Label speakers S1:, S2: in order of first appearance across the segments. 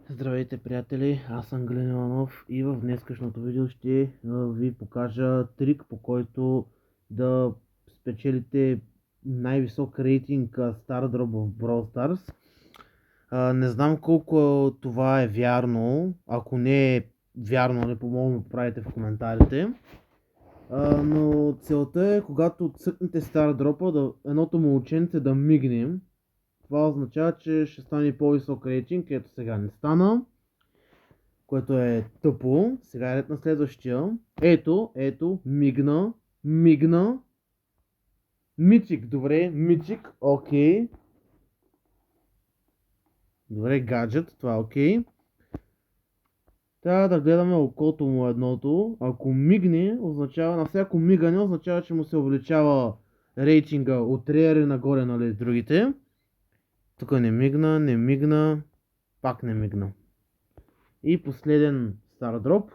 S1: Здравейте, приятели! Аз съм Галин Иванов и в днескашното видео ще ви покажа трик, по който да спечелите най-висок рейтинг Stardrop в Brawl Stars. Не знам колко това е вярно. Ако не е вярно, не помогна да правите в коментарите. Но целта е, когато цъкнете Stardrop, едното му ученце да мигне. Това означава, че ще стане по-висок рейтинг. Ето сега не стана, което е тъпо. Сега е ред на следващия. Ето, мигна. Митик, добре, митик, окей. Добре, гаджет, това е окей. Трябва да гледаме окото му едното. Ако мигне, означава, на всяко мигане означава, че му се увеличава рейтинга от реари нагоре, нали, другите. Тук не мигна, пак не мигна. И последен Stardrop.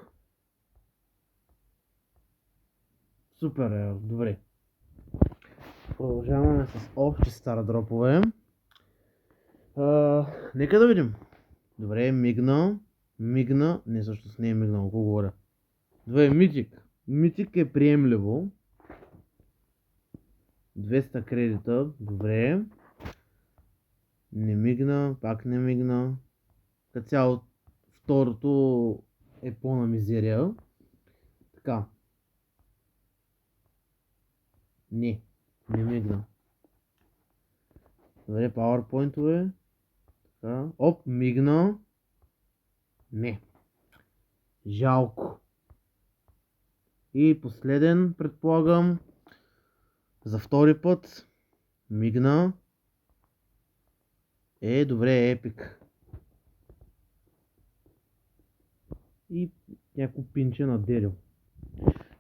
S1: Супер, добре. Продължаваме с общи Стардропове. Нека да видим. Добре, мигна. Не, всъщност не е мигнал, какво говоря. Добре, митик. Митик е приемливо. 200 кредита, добре. Не мигна, пак не мигна. Като цяло второто е пълна мизерия. Така. Не мигна. Добре, PowerPoint-ове. Така. Оп, мигна. Не. Жалко. И последен, предполагам. За втори път. Мигна. Добре, епик. И някакво пинче на Дерил.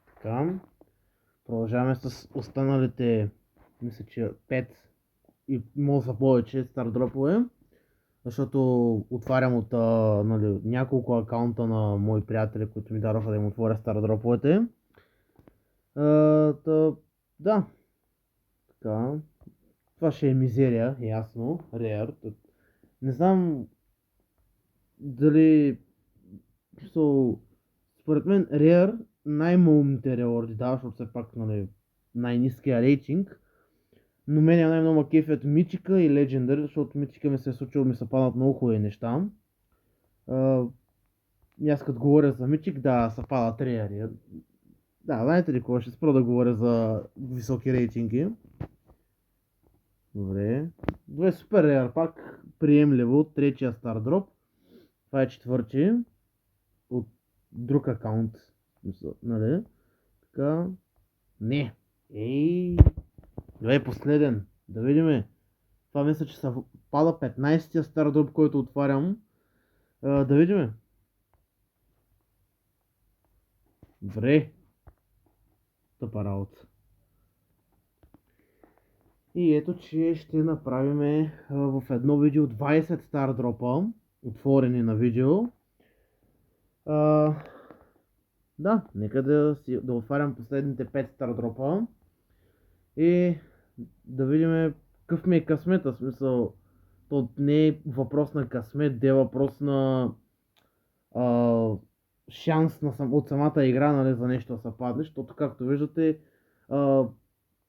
S1: Така. Продължаваме с останалите, мисля, че 5 и може са повече стардропове. Защото отварям от нали, няколко акаунта на мои приятели, които ми дадоха да им отворя стардроповете. Да. Така. Това ще е мизерия, ясно. Rare. Не знам дали... Според мен Rare най-малумните реорди дава, защото все пак, нали, най-ниския рейтинг. Но мен най-много ма кефят Митика и Legendary, защото Митика ми се е случило, ми се падат много хубави неща. И аз като говоря за Митик, да, се падат реари. Да, знаете ли какво, ще спра да говоря за високи рейтинги. Добре. Добре, супер реар, пак приемливо, третия стардроп. Това е четвърти. От друг акаунт. Нали? Така. Не. Добре, последен. Да видим. Това мисля, че се пада 15-тия стардроп, който отварям. Да видим. Добре. Тъпа работа. И ето, че ще направим в едно видео 20 стардропа, отворени на видео. Да, нека да отварям последните 5 стардропа и да видим какъв ми е късмета, в смисъл, то не е въпрос на късмет, де е въпрос на шанс от самата игра, нали, за нещо да се падне, защото както виждате,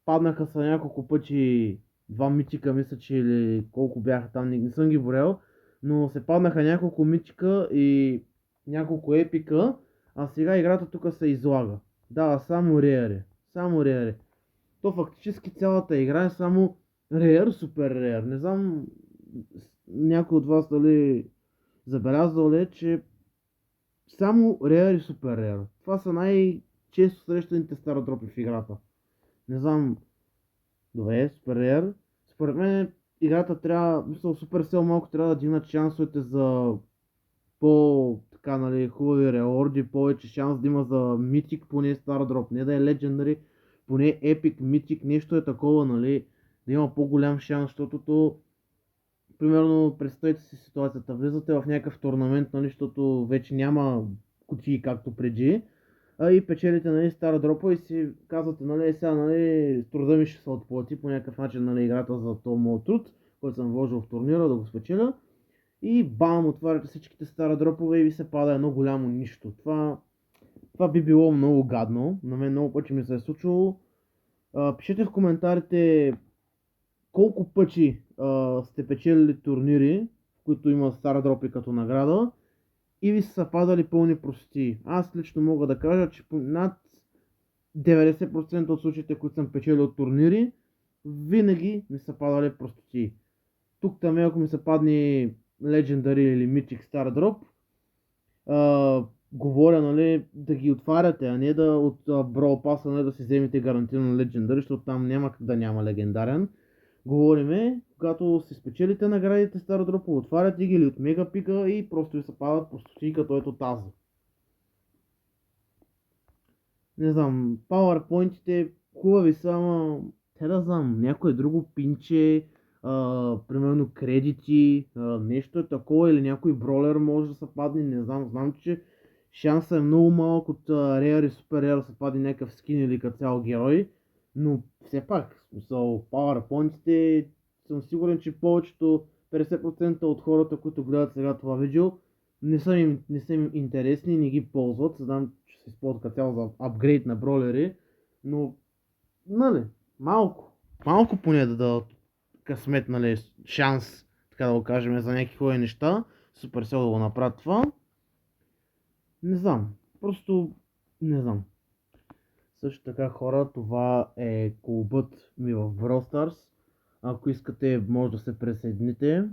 S1: паднаха са няколко пъти, два митика мисля, че или колко бяха там, не съм ги борел, но се паднаха няколко митика и няколко епика, а сега играта тук се излага. Да, само реари. Само реари. То фактически цялата игра е само реар, супер реар. Не знам някой от вас дали забелязал ли, че само реар и супер реар. Това са най-често срещаните стардропи в играта. Не знам. Добре, супер реар. Според мен играта трябва, мисля, Supercell малко трябва да дигнат шансовете за така, нали, хубави реорди, повече шанс да има за митик, поне стардроп, не да е legendary, поне епик, митик, нещо е такова, нали, да има по-голям шанс, защото примерно представете си ситуацията, влизате в някакъв турнамент, нали, защото вече няма кутии както преди, и печелите, нали, стардропа и си казвате, нали, сега, нали, труда ми ще се отплати по някакъв начин, нали, играта за този моят труд, който съм вложил в турнира да го спечеля. и бам, отваряте всичките стара дропове и ви се пада едно голямо нищо. Това би било много гадно. На мен много пъти ми се е случило. Пишете в коментарите колко пъти сте печелили турнири, в които има стара дропи като награда и ви са падали пълни прости. Аз лично мога да кажа, че над 90% от случаите, които съм печелил от турнири, винаги ми са падали простоти. Тук там, ако ми се падне Legendary или Mythic Star Drop, говоря, нали, да ги отваряте, а не да от Brawl Pass, нали, да си вземете гарантирано Legendary, защото там няма как да няма легендарен. Говориме, когато си спечелите наградите Star Drop, отваряте ги или от Мегапика и просто ви се падат простоти като ето тази. Не знам, PowerPoint-ите хубави са, ама те да знам, някое друго пинче, примерно кредити, нещо е такова или някой бролер може да се падне, не знам, знам, че шансът е много малък от Rare и Super Rare да се падне някакъв скин или като цял герой, но все пак, в смисъл, PowerPoint-ите съм сигурен, че повечето 50% от хората, които гледат сега това видео, не са им интересни, не ги ползват. Знам, че се използва като цяло за апгрейд на бролери, но, нали, малко поне да дадат късмет, нали, шанс, така да го кажем, за някакви хубави неща. Supercell да го направят това. Не знам, просто не знам. Също така, хора, това е клубът ми в Brawl Stars. Ако искате, може да се присъедините.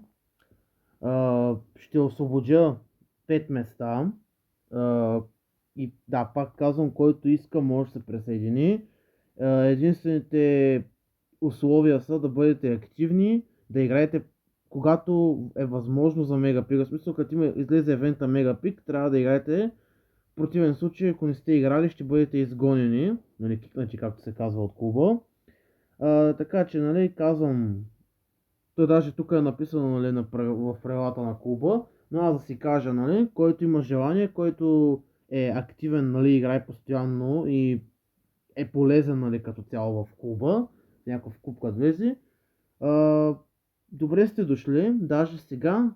S1: Ще освободя 5 места. И да, пак казвам, който иска, може да се присъедини. Единствените условия са да бъдете активни, да играете когато е възможно за Мегапик. В смисъл, като излезе евента Мегапик, трябва да играете. В противен случай, ако не сте играли, ще бъдете изгонени, нали, кикнати, както се казва, от клуба. Така че, нали, казвам, той даже тук е написано, нали, в правилата на клуба, но аз да си кажа, нали, който има желание, който е активен, нали, играе постоянно и е полезен, нали, като цяло в клуба, някакъв клуб като влезе, добре сте дошли. Даже сега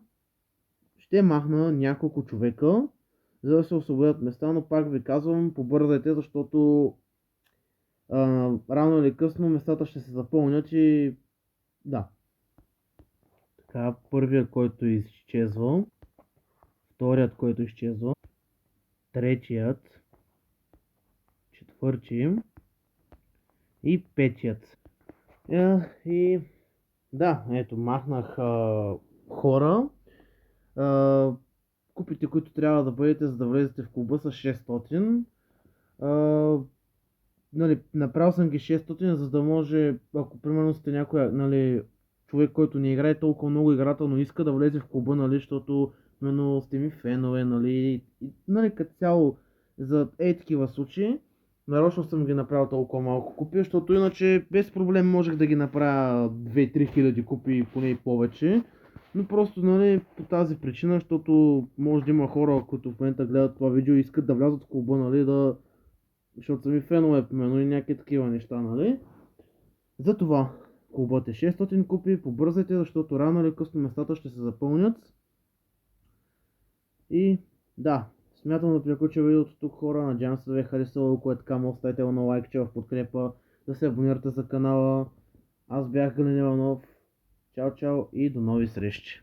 S1: ще махна няколко човека, за да се освободят места, но пак ви казвам, побързайте, защото рано или късно местата ще се запълнят и да. Така, първият, който изчезва, вторият, който изчезва, третият, четвърти и петият. И да, ето, махнах хора. Купите, които трябва да бъдете, за да влезете в клуба, са 600. Нали, направил съм ги 600, за да може, ако примерно сте някой, нали, човек, който не играе толкова много играта, но иска да влезе в клуба, нали, защото именно сте ми фенове, нали, нали, като цяло за такива случаи. Нарочно съм ги направил толкова малко купи, защото иначе без проблем можех да ги направя 2-3 хиляди купи, поне и повече. Но просто, нали, по тази причина, защото може да има хора, които в момента гледат това видео и искат да влязат в клуба, нали, защото са ми фенове, примерно, и някакви такива неща, нали. Затова клубът е 600 купи, побързайте, защото рано или късно местата ще се запълнят. И да, смятам да приключа видеото тук, хора. Надявам се да ви е харесало, ако е така, може оставите едно лайкче в подкрепа, да се абонирате за канала. Аз бях Галин Иванов. Чао, чао и до нови срещи!